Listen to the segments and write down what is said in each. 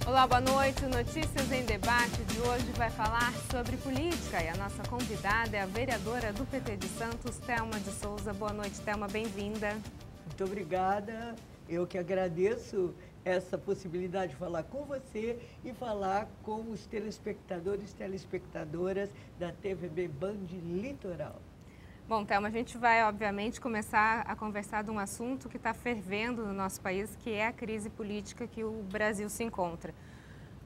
Olá, boa noite. O Notícias em Debate de hoje vai falar sobre política e a nossa convidada é a vereadora do PT de Santos, Thelma de Souza. Boa noite, Thelma, bem-vinda. Muito obrigada. Eu que agradeço essa possibilidade de falar com você e falar com os telespectadores e telespectadoras da TVB Band Litoral. Bom, Thelma, a gente vai, obviamente, começar a conversar de um assunto que está fervendo no nosso país, que é a crise política que o Brasil se encontra.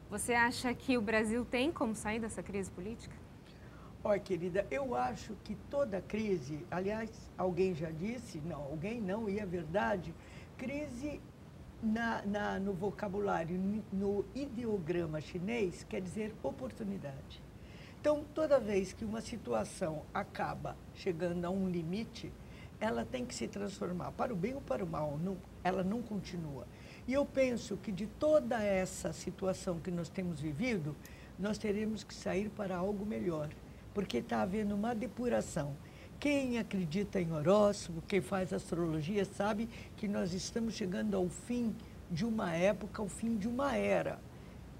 Você acha que o Brasil tem como sair dessa crise política? Olha, querida, eu acho que toda crise, aliás, alguém já disse, não, alguém não, e é verdade, crise no vocabulário, no ideograma chinês, quer dizer oportunidade. Então, toda vez que uma situação acaba chegando a um limite, ela tem que se transformar, para o bem ou para o mal, ela não continua. E eu penso que de toda essa situação que nós temos vivido, nós teremos que sair para algo melhor, porque está havendo uma depuração. Quem acredita em horóscopo, quem faz astrologia, sabe que nós estamos chegando ao fim de uma época, ao fim de uma era.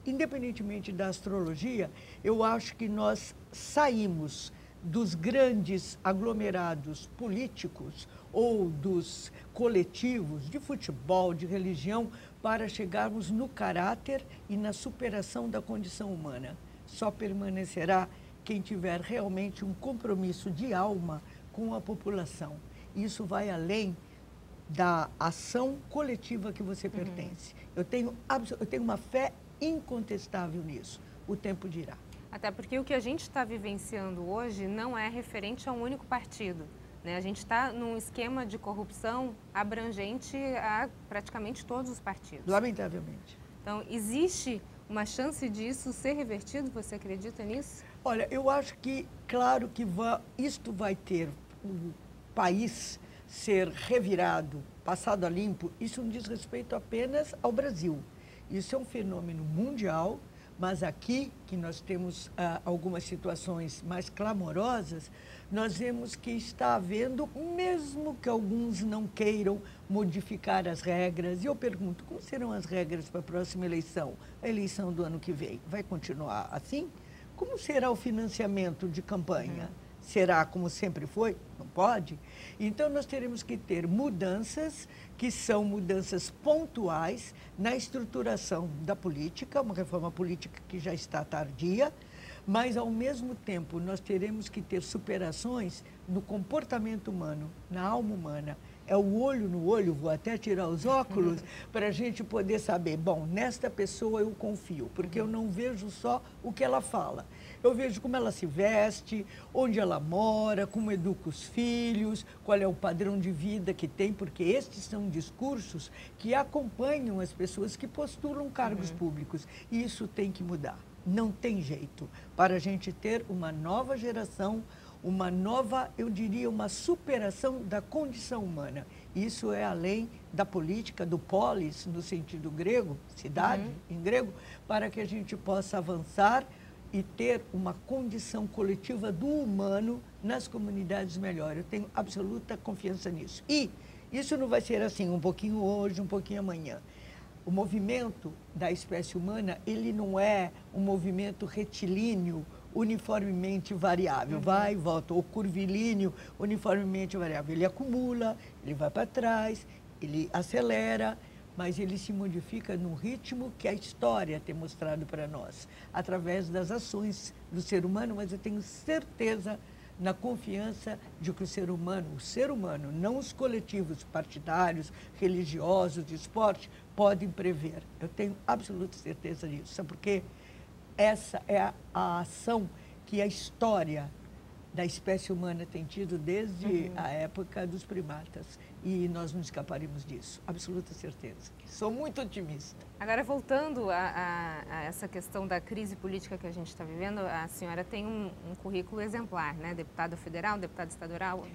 Independentemente da astrologia, eu acho que nós saímos dos grandes aglomerados políticos ou dos coletivos de futebol, de religião, para chegarmos no caráter e na superação da condição humana. Só permanecerá quem tiver realmente um compromisso de alma com a população. Isso vai além da ação coletiva que você pertence. Eu tenho uma fé incontestável nisso. O tempo dirá. Até porque o que a gente está vivenciando hoje não é referente a um único partido, né? A gente está num esquema de corrupção abrangente a praticamente todos os partidos. Lamentavelmente. Então, existe uma chance disso ser revertido? Você acredita nisso? Olha, eu acho que, claro que isto vai ter o país ser revirado, passado a limpo. Isso não diz respeito apenas ao Brasil. Isso é um fenômeno mundial, mas aqui, que nós temos algumas situações mais clamorosas, nós vemos que está havendo, mesmo que alguns não queiram modificar as regras. E eu pergunto, como serão as regras para a próxima eleição? A eleição do ano que vem vai continuar assim? Como será o financiamento de campanha? Será como sempre foi? Não pode? Então, nós teremos que ter mudanças que são mudanças pontuais na estruturação da política, uma reforma política que já está tardia, mas, ao mesmo tempo, nós teremos que ter superações no comportamento humano, na alma humana. É o olho no olho, vou até tirar os óculos, para a gente poder saber, bom, nesta pessoa eu confio, porque eu não vejo só o que ela fala. Eu vejo como ela se veste, onde ela mora, como educa os filhos, qual é o padrão de vida que tem, porque estes são discursos que acompanham as pessoas que postulam cargos públicos. E isso tem que mudar. Não tem jeito para a gente ter uma nova geração, uma nova, eu diria, uma superação da condição humana. Isso é além da política, do polis, no sentido grego, cidade, em grego, para que a gente possa avançar e ter uma condição coletiva do humano nas comunidades melhor. Eu tenho absoluta confiança nisso. E isso não vai ser assim, um pouquinho hoje, um pouquinho amanhã. O movimento da espécie humana, ele não é um movimento retilíneo, uniformemente variável, vai e volta, ou curvilíneo, uniformemente variável. Ele acumula, ele vai para trás, ele acelera, mas ele se modifica no ritmo que a história tem mostrado para nós, através das ações do ser humano, mas eu tenho certeza, na confiança de que o ser humano, não os coletivos partidários, religiosos, de esporte, podem prever. Eu tenho absoluta certeza disso, sabe por quê? Essa é a ação que a história da espécie humana tem tido desde a época dos primatas. E nós não escaparemos disso, absoluta certeza. Sou muito otimista. Agora, voltando a essa questão da crise política que a gente está vivendo, a senhora tem um currículo exemplar, né? Deputada federal, deputada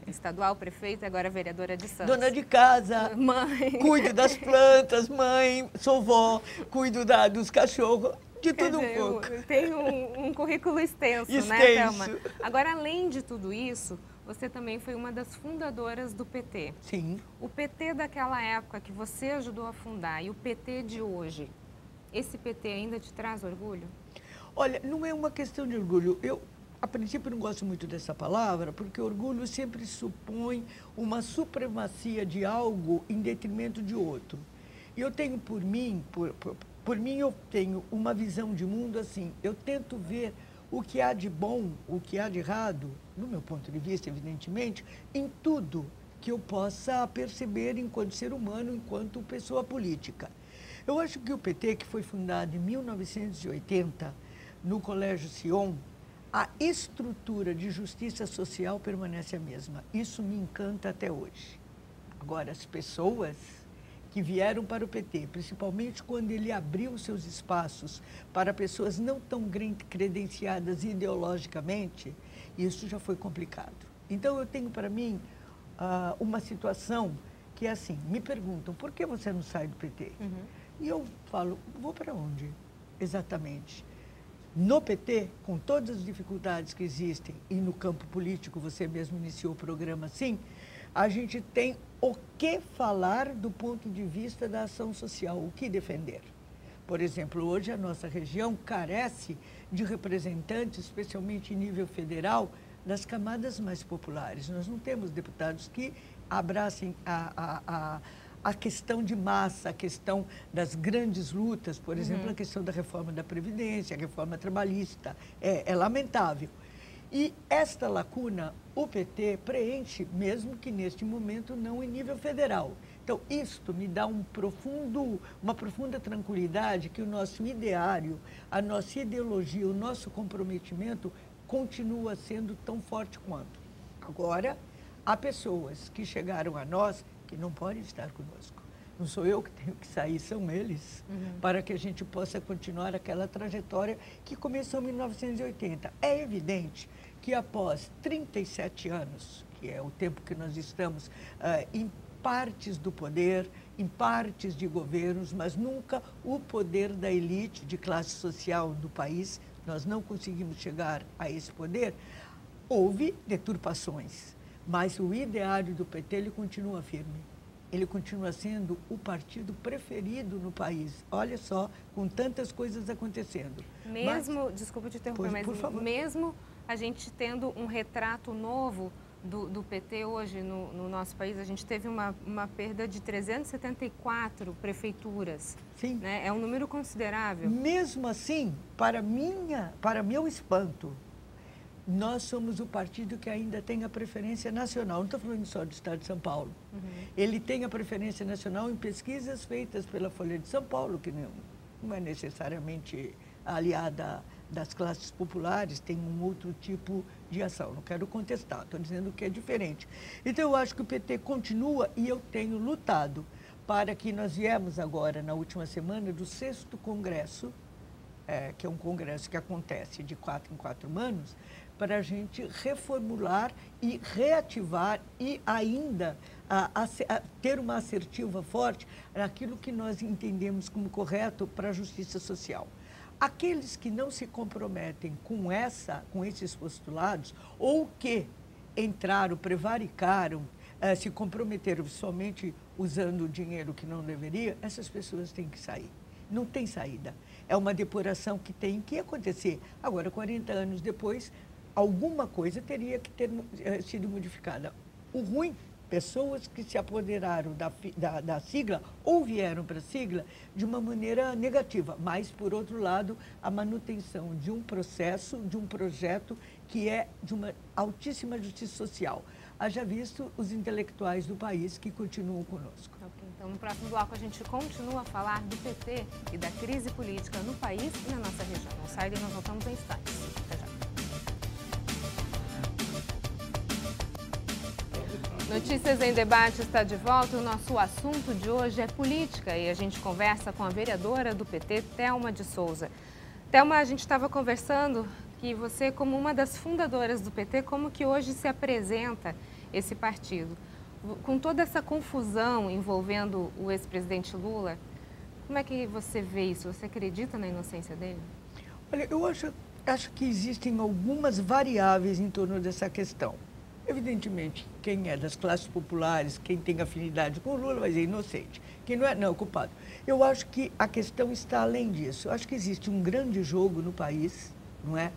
estadual, prefeita, agora vereadora de Santos. Dona de casa, mãe. Cuido das plantas, mãe, sou vó, cuido dos cachorros. De tudo um pouco. Tem um currículo extenso, né, Thelma? Agora, além de tudo isso, você também foi uma das fundadoras do PT. Sim. O PT daquela época que você ajudou a fundar e o PT de hoje, esse PT ainda te traz orgulho? Olha, não é uma questão de orgulho. Eu, a princípio, não gosto muito dessa palavra, porque orgulho sempre supõe uma supremacia de algo em detrimento de outro. E eu tenho por mim, eu tenho uma visão de mundo assim, eu tento ver o que há de bom, o que há de errado, do meu ponto de vista, evidentemente, em tudo que eu possa perceber enquanto ser humano, enquanto pessoa política. Eu acho que o PT, que foi fundado em 1980, no Colégio Sion, a estrutura de justiça social permanece a mesma. Isso me encanta até hoje. Agora, as pessoas que vieram para o PT, principalmente quando ele abriu seus espaços para pessoas não tão credenciadas ideologicamente, isso já foi complicado. Então, eu tenho para mim uma situação que é assim, me perguntam, por que você não sai do PT? Uhum. E eu falo, vou para onde exatamente? No PT, com todas as dificuldades que existem, e no campo político, você mesmo iniciou o programa assim, a gente tem o que falar do ponto de vista da ação social, o que defender. Por exemplo, hoje a nossa região carece de representantes, especialmente em nível federal, das camadas mais populares. Nós não temos deputados que abracem a questão de massa, a questão das grandes lutas, por exemplo, a questão da reforma da Previdência, a reforma trabalhista, é lamentável. E esta lacuna, o PT preenche, mesmo que neste momento não em nível federal. Então, isto me dá uma profunda tranquilidade que o nosso ideário, a nossa ideologia, o nosso comprometimento continua sendo tão forte quanto. Agora, há pessoas que chegaram a nós que não podem estar conosco. Não sou eu que tenho que sair, são eles, para que a gente possa continuar aquela trajetória que começou em 1980. É evidente que após 37 anos, que é o tempo que nós estamos em partes do poder, em partes de governos, mas nunca o poder da elite de classe social do país, nós não conseguimos chegar a esse poder, houve deturpações, mas o ideário do PT ele continua firme. Ele continua sendo o partido preferido no país. Olha só, com tantas coisas acontecendo. Mesmo, desculpa te interromper, mas mesmo a gente tendo um retrato novo do PT hoje no nosso país, a gente teve uma perda de 374 prefeituras. Sim. Né? É um número considerável. Mesmo assim, para meu espanto, nós somos o partido que ainda tem a preferência nacional. Não estou falando só do Estado de São Paulo. Ele tem a preferência nacional em pesquisas feitas pela Folha de São Paulo, que não é necessariamente aliada das classes populares, tem um outro tipo de ação. Não quero contestar, estou dizendo que é diferente. Então, eu acho que o PT continua e eu tenho lutado para que nós viemos agora, na última semana, do 6º Congresso, que é um congresso que acontece de 4 em 4 anos, para a gente reformular e reativar e ainda ter uma assertiva forte naquilo que nós entendemos como correto para a justiça social. Aqueles que não se comprometem com esses postulados ou que entraram, prevaricaram, se comprometeram somente usando o dinheiro que não deveria, essas pessoas têm que sair. Não tem saída. É uma depuração que tem que acontecer. Agora, 40 anos depois, alguma coisa teria que ter sido modificada. O ruim, pessoas que se apoderaram da sigla ou vieram para a sigla de uma maneira negativa, mas, por outro lado, a manutenção de um processo, de um projeto que é de uma altíssima justiça social. Haja visto os intelectuais do país que continuam conosco. Okay, então, no próximo bloco, a gente continua a falar do PT e da crise política no país e na nossa região. Não sai e nós voltamos em instantes. Até já. Notícias em Debate está de volta. O nosso assunto de hoje é política e a gente conversa com a vereadora do PT, Thelma de Souza. Thelma, a gente estava conversando que você, como uma das fundadoras do PT, como que hoje se apresenta esse partido? Com toda essa confusão envolvendo o ex-presidente Lula, como é que você vê isso? Você acredita na inocência dele? Olha, eu acho que existem algumas variáveis em torno dessa questão. Evidentemente, quem é das classes populares, quem tem afinidade com o Lula, vai ser inocente. Quem não é, não, é culpado. Eu acho que a questão está além disso. Eu acho que existe um grande jogo no país, não é?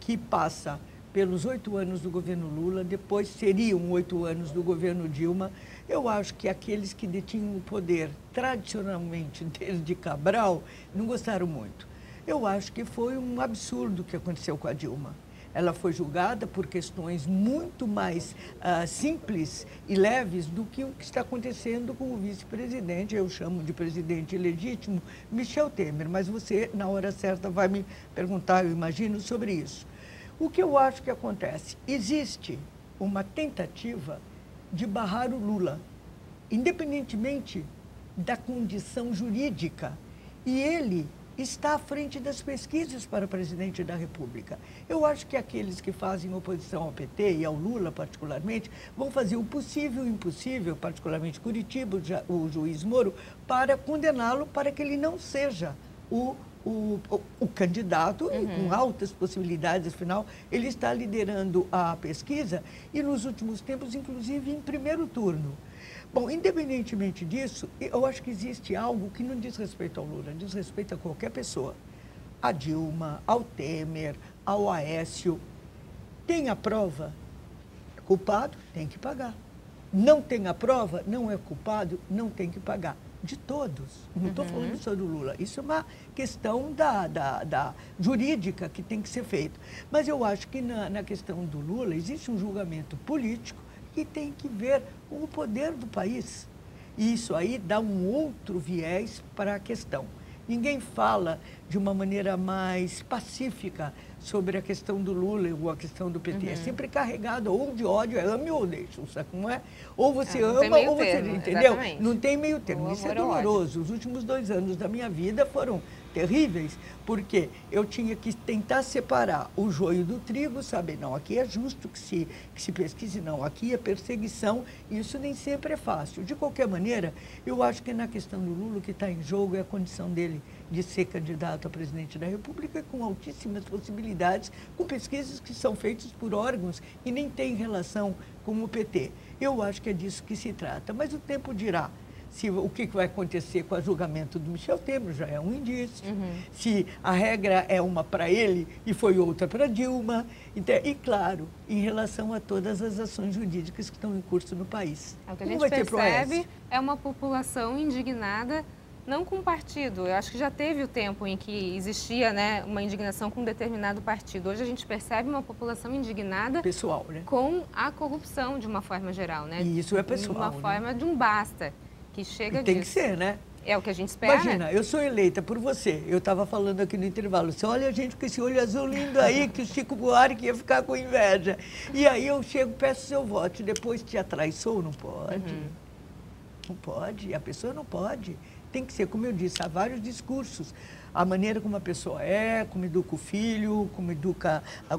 Que passa pelos 8 anos do governo Lula, depois seriam 8 anos do governo Dilma. Eu acho que aqueles que detinham o poder, tradicionalmente, desde Cabral, não gostaram muito. Eu acho que foi um absurdo o que aconteceu com a Dilma. Ela foi julgada por questões muito mais simples e leves do que o que está acontecendo com o vice-presidente, eu chamo de presidente ilegítimo, Michel Temer. Mas você, na hora certa, vai me perguntar, eu imagino, sobre isso. O que eu acho que acontece? Existe uma tentativa de barrar o Lula, independentemente da condição jurídica. E ele está à frente das pesquisas para presidente da República. Eu acho que aqueles que fazem oposição ao PT e ao Lula, particularmente, vão fazer o possível e o impossível, particularmente Curitiba, o juiz Moro, para condená-lo, para que ele não seja o candidato, com altas possibilidades, afinal, ele está liderando a pesquisa e, nos últimos tempos, inclusive, em primeiro turno. Bom, independentemente disso, eu acho que existe algo que não diz respeito ao Lula, diz respeito a qualquer pessoa. A Dilma, ao Temer, ao Aécio. Tem a prova? É culpado? Tem que pagar. Não tem a prova? Não é culpado? Não tem que pagar. De todos. Não estou falando só do Lula. Isso é uma questão da jurídica que tem que ser feita. Mas eu acho que na questão do Lula existe um julgamento político que tem que ver com o poder do país. E isso aí dá um outro viés para a questão. Ninguém fala de uma maneira mais pacífica sobre a questão do Lula ou a questão do PT. É sempre carregado ou de ódio, é ame ou deixa, sabe como é? Ou você ama ou você não, entendeu? Exatamente. Não tem meio termo. Isso é doloroso. Os últimos 2 anos da minha vida foram terríveis, porque eu tinha que tentar separar o joio do trigo, saber, não, aqui é justo que se pesquise, não, aqui é perseguição, e isso nem sempre é fácil. De qualquer maneira, eu acho que na questão do Lula, o que está em jogo é a condição dele de ser candidato a presidente da República, com altíssimas possibilidades, com pesquisas que são feitas por órgãos e nem têm relação com o PT. Eu acho que é disso que se trata, mas o tempo dirá. O que vai acontecer com o julgamento do Michel Temer já é um indício. Se a regra é uma para ele e foi outra para Dilma. E, claro, em relação a todas as ações jurídicas que estão em curso no país. O que a gente percebe é uma população indignada, não com partido. Eu acho que já teve o tempo em que existia, né, uma indignação com um determinado partido. Hoje a gente percebe uma população indignada pessoal, né, com a corrupção, de uma forma geral. Né? E isso é pessoal. De uma forma de um basta. Que chega tem disso. que ser, né? É o que a gente espera. Imagina, eu sou eleita por você. Eu estava falando aqui no intervalo. Você olha a gente com esse olho azul lindo aí, que o Chico Buarque ia ficar com inveja. E aí eu chego, peço seu voto, e depois te atraiçou? Não pode. Não pode. A pessoa não pode. Tem que ser, como eu disse, há vários discursos. A maneira como a pessoa é, como educa o filho,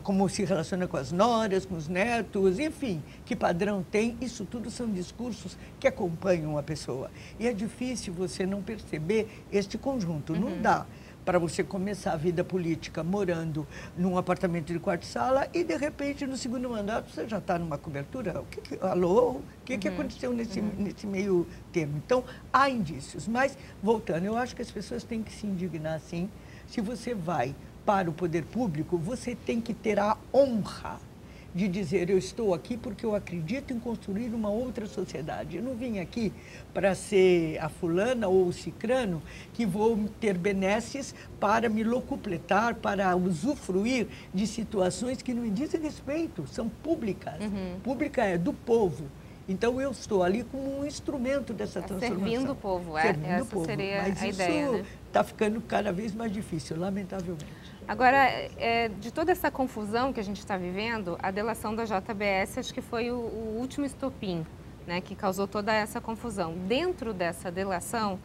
como se relaciona com as noras, com os netos, enfim, que padrão tem. Isso tudo são discursos que acompanham a pessoa. E é difícil você não perceber este conjunto. Não dá para você começar a vida política morando num apartamento de quarto-sala e, de repente, no segundo mandato, você já está numa cobertura. Alô? O que aconteceu nesse meio termo? Então, há indícios. Mas, voltando, eu acho que as pessoas têm que se indignar, sim. Se você vai para o poder público, você tem que ter a honra de dizer, eu estou aqui porque eu acredito em construir uma outra sociedade. Eu não vim aqui para ser a fulana ou o cicrano que vou ter benesses para me locupletar, para usufruir de situações que não me dizem respeito, são públicas. Pública é do povo. Então, eu estou ali como um instrumento dessa transformação. Servindo o povo, essa seria a ideia. Mas isso está ficando cada vez mais difícil, lamentavelmente. Agora, de toda essa confusão que a gente está vivendo, a delação da JBS acho que foi o último estopim, né, que causou toda essa confusão. Dentro dessa delação,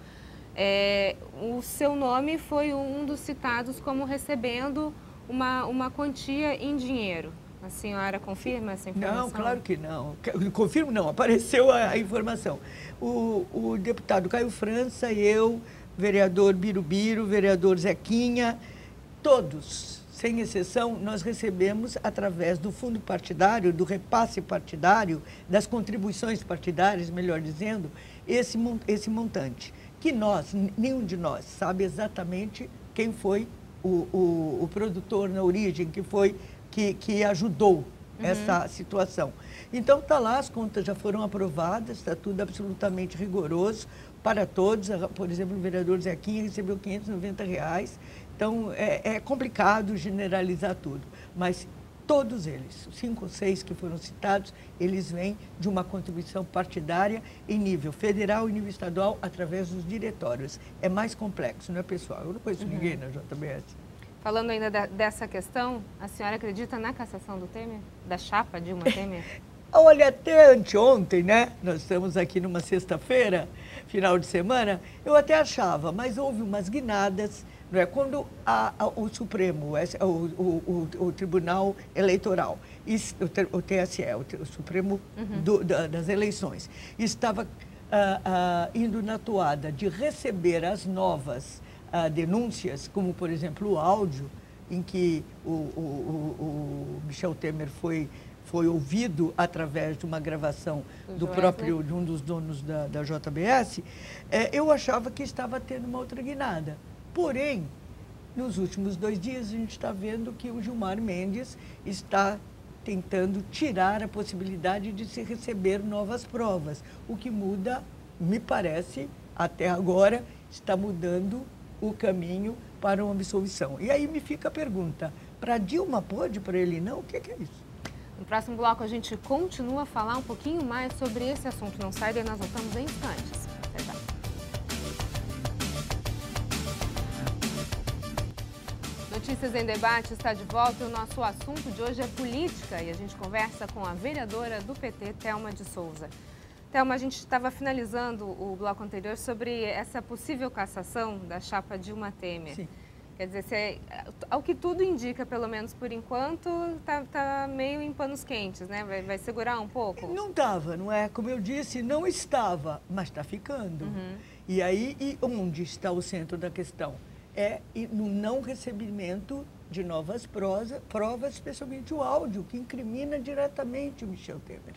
o seu nome foi um dos citados como recebendo uma quantia em dinheiro. A senhora confirma essa informação? Não, claro que não. Confirmo não, apareceu a informação. O deputado Caio França, eu, vereador Birubiru, vereador Zequinha, todos sem exceção, nós recebemos, através do fundo partidário, do repasse partidário, das contribuições partidárias, melhor dizendo, esse montante. Que nós, nenhum de nós, sabe exatamente quem foi o produtor na origem, que ajudou essa situação. Então, está lá, as contas já foram aprovadas, está tudo absolutamente rigoroso para todos. Por exemplo, o vereador Zequinha recebeu R$ 590. Então, é complicado generalizar tudo, mas todos eles, os 5 ou 6 que foram citados, eles vêm de uma contribuição partidária em nível federal e nível estadual, através dos diretórios. É mais complexo, não é, pessoal? Eu não conheço ninguém na JBS. Falando ainda dessa questão, a senhora acredita na cassação do Temer? Da chapa Dilma Temer? Olha, até anteontem, né? Nós estamos aqui numa sexta-feira, final de semana, eu até achava, mas houve umas guinadas, não é? Quando o Supremo, o Tribunal Eleitoral, o TSE, o Supremo das Eleições, estava indo na toada de receber as novas denúncias, como, por exemplo, o áudio em que o Michel Temer foi ouvido através de uma gravação de um dos donos da JBS, eu achava que estava tendo uma outra guinada. Porém, nos últimos 2 dias, a gente está vendo que o Gilmar Mendes está tentando tirar a possibilidade de se receber novas provas, o que muda, me parece, até agora, está mudando o caminho para uma absolvição. E aí me fica a pergunta, para Dilma pode, para ele não? O que é isso? No próximo bloco a gente continua a falar um pouquinho mais sobre esse assunto. Não sai daí, nós voltamos em instantes. Até já. Notícias em Debate está de volta e o nosso assunto de hoje é política e a gente conversa com a vereadora do PT, Thelma de Souza. Thelma, a gente estava finalizando o bloco anterior sobre essa possível cassação da chapa Dilma Temer. Sim. Quer dizer, ao que tudo indica, pelo menos por enquanto, tá meio em panos quentes, né? Vai segurar um pouco? Não estava, não é? Como eu disse, não estava, mas está ficando. E aí, onde está o centro da questão? É no não recebimento de novas provas, especialmente o áudio, que incrimina diretamente o Michel Temer.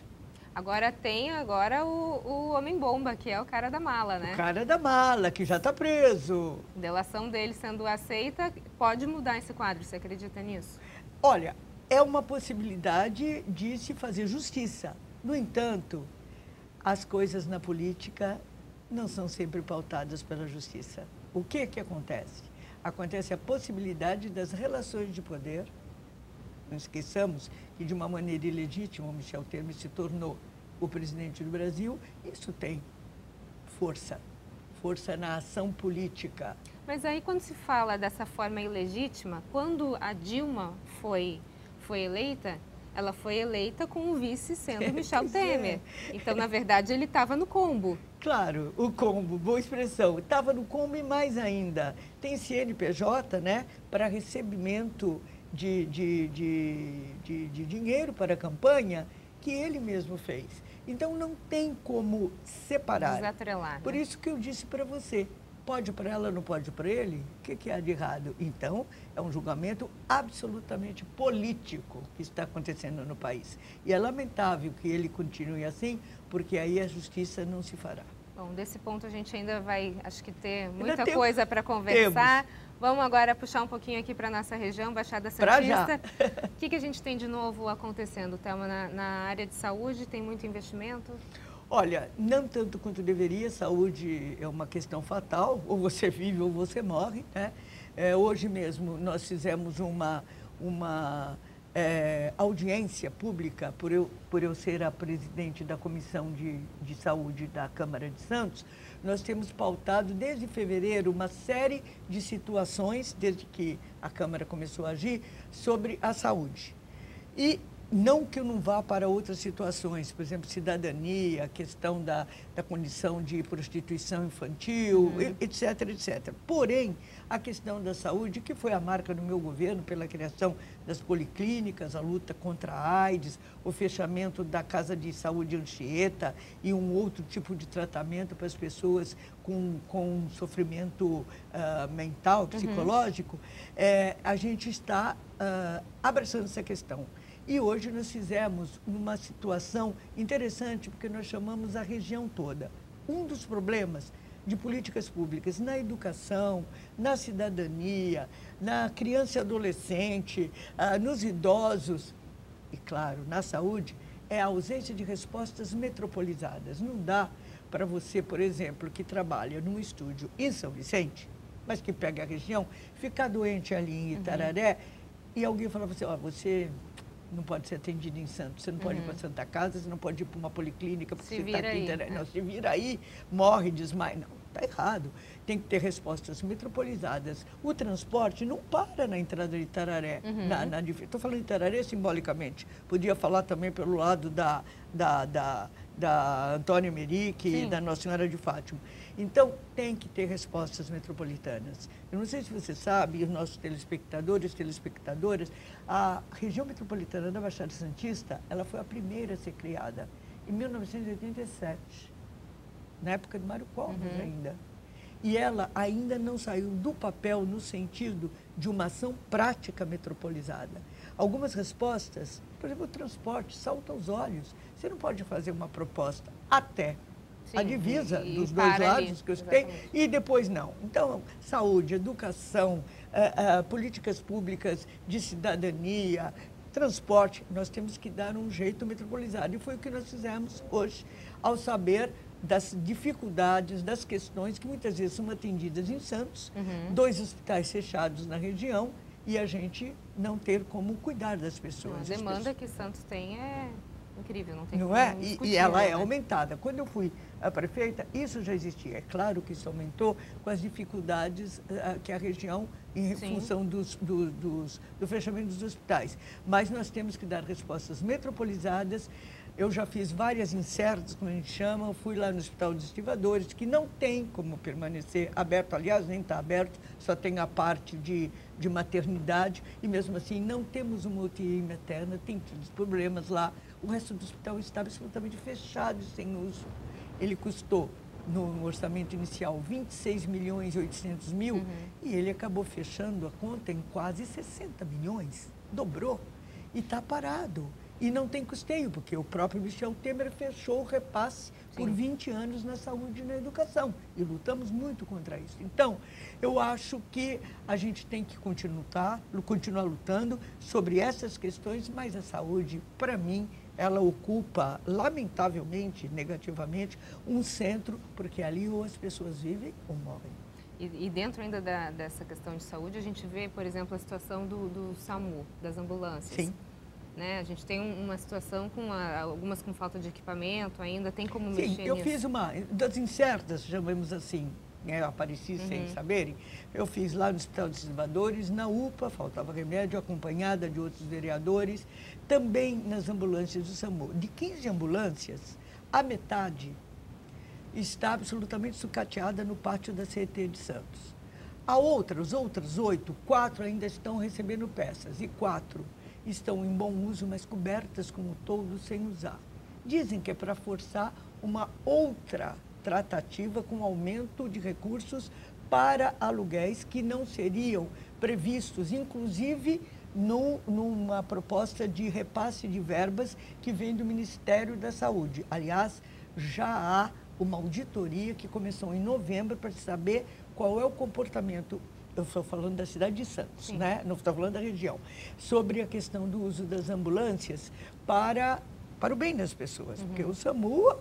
Agora tem o homem-bomba, que é o cara da mala, né? O cara da mala, que já está preso. A delação dele sendo aceita, pode mudar esse quadro, você acredita nisso? Olha, é uma possibilidade de se fazer justiça. No entanto, as coisas na política não são sempre pautadas pela justiça. O que acontece? Acontece a possibilidade das relações de poder. Não esqueçamos que, de uma maneira ilegítima, o Michel Temer se tornou o presidente do Brasil. Isso tem força na ação política. Mas aí, quando se fala dessa forma ilegítima, quando a Dilma foi eleita, ela foi eleita com o vice sendo Michel Temer. Então, na verdade, ele estava no combo. Claro, o combo, boa expressão. Estava no combo e mais ainda. Tem CNPJ, né, para recebimento de dinheiro para a campanha que ele mesmo fez. Então, não tem como separar. Desatrelar, né? Por isso que eu disse para você, pode para ela, não pode para ele? O que há de errado? Então, é um julgamento absolutamente político que está acontecendo no país. E é lamentável que ele continue assim, porque aí a justiça não se fará. Bom, desse ponto a gente ainda vai, acho que ter muita coisa para conversar. Vamos agora puxar um pouquinho aqui para a nossa região, Baixada Santista. O que a gente tem de novo acontecendo, Thelma, na área de saúde? Tem muito investimento? Olha, não tanto quanto deveria. Saúde é uma questão fatal, ou você vive ou você morre, né? Hoje mesmo nós fizemos uma audiência pública, por eu ser a presidente da Comissão de Saúde da Câmara de Santos. Nós temos pautado desde fevereiro uma série de situações, desde que a Câmara começou a agir, sobre a saúde. E Não que eu não vá para outras situações, por exemplo, cidadania, a questão da condição de prostituição infantil, etc, etc. Porém, a questão da saúde, que foi a marca do meu governo pela criação das policlínicas, a luta contra a AIDS, o fechamento da Casa de Saúde Anchieta e um outro tipo de tratamento para as pessoas com sofrimento mental, psicológico, a gente está abraçando essa questão. E hoje nós fizemos uma situação interessante, porque nós chamamos a região toda. Um dos problemas de políticas públicas na educação, na cidadania, na criança e adolescente, nos idosos e, claro, na saúde, é a ausência de respostas metropolizadas. Não dá para você, por exemplo, que trabalha num estúdio em São Vicente, mas que pega a região, ficar doente ali em Itararé, e alguém fala para você, você não pode ser atendido em Santos, você não pode ir para Santa Casa, você não pode ir para uma policlínica, porque você está aqui em Itararé. Não, se vira aí, morre, desmaia. Não, está errado. Tem que ter respostas metropolizadas. O transporte não para na entrada de Itararé. Estou falando de Itararé simbolicamente. Podia falar também pelo lado da Antônia Merique e da Nossa Senhora de Fátima. Então, tem que ter respostas metropolitanas. Eu não sei se você sabe, e os nossos telespectadores e telespectadoras, a região metropolitana da Baixada Santista, ela foi a primeira a ser criada em 1987, na época de Mário Covas ainda. E ela ainda não saiu do papel no sentido de uma ação prática metropolizada. Algumas respostas, por exemplo, o transporte, salta aos olhos. Você não pode fazer uma proposta até a divisa dos dois lados que eu citei, e depois não. Então, saúde, educação, políticas públicas de cidadania, transporte, nós temos que dar um jeito metropolizado. E foi o que nós fizemos hoje, ao saber das dificuldades, das questões que muitas vezes são atendidas em Santos, 2 hospitais fechados na região, e a gente não ter como cuidar das pessoas. A demanda que Santos tem é incrível, não tem como discutir, e ela é aumentada. Quando eu fui a prefeita, isso já existia. É claro que isso aumentou com as dificuldades que a região, em função do fechamento dos hospitais. Mas nós temos que dar respostas metropolizadas. Eu já fiz várias incertas, como a gente chama, eu fui lá no Hospital dos Estivadores, que não tem como permanecer aberto, aliás, nem está aberto, só tem a parte de maternidade, e mesmo assim não temos uma UTI materna, tem todos os problemas lá. O resto do hospital está absolutamente fechado e sem uso. Ele custou, no orçamento inicial, 26.800.000, e ele acabou fechando a conta em quase 60 milhões, dobrou, e está parado. E não tem custeio, porque o próprio Michel Temer fechou o repasse por 20 anos na saúde e na educação. E lutamos muito contra isso. Então, eu acho que a gente tem que continuar lutando sobre essas questões, mas a saúde, para mim, ela ocupa, lamentavelmente, negativamente, um centro, porque ali ou as pessoas vivem ou morrem. E dentro ainda dessa questão de saúde, a gente vê, por exemplo, a situação do SAMU, das ambulâncias. Sim. Né? A gente tem uma situação com algumas com falta de equipamento ainda, tem como mexer nisso? Sim, eu fiz uma, das incertas, chamamos assim, eu apareci sem saberem, eu fiz lá no Hospital dos Estivadores, na UPA, faltava remédio, acompanhada de outros vereadores, também nas ambulâncias do SAMU. De 15 ambulâncias, a metade está absolutamente sucateada no pátio da CET de Santos. As outras 8, 4 ainda estão recebendo peças, e 4 estão em bom uso, mas cobertas como todo sem usar. Dizem que é para forçar uma outra tratativa com aumento de recursos para aluguéis que não seriam previstos, inclusive numa proposta de repasse de verbas que vem do Ministério da Saúde. Aliás, já há uma auditoria que começou em novembro para saber qual é o comportamento. Eu estou falando da cidade de Santos, né? Não estou falando da região, sobre a questão do uso das ambulâncias para o bem das pessoas, porque o SAMU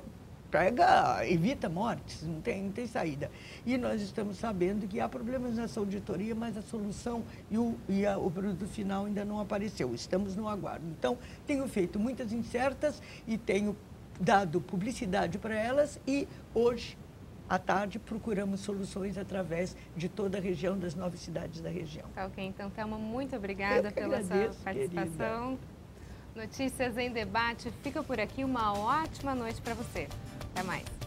evita mortes, não tem saída. E nós estamos sabendo que há problemas nessa auditoria, mas a solução e o produto final ainda não apareceu, estamos no aguardo. Então, tenho feito muitas incertas e tenho dado publicidade para elas, e hoje, à tarde, procuramos soluções através de toda a região, das 9 cidades da região. Tá ok. Então, Thelma, muito obrigada pela sua participação. Querida. Notícias em Debate fica por aqui. Uma ótima noite para você. Até mais.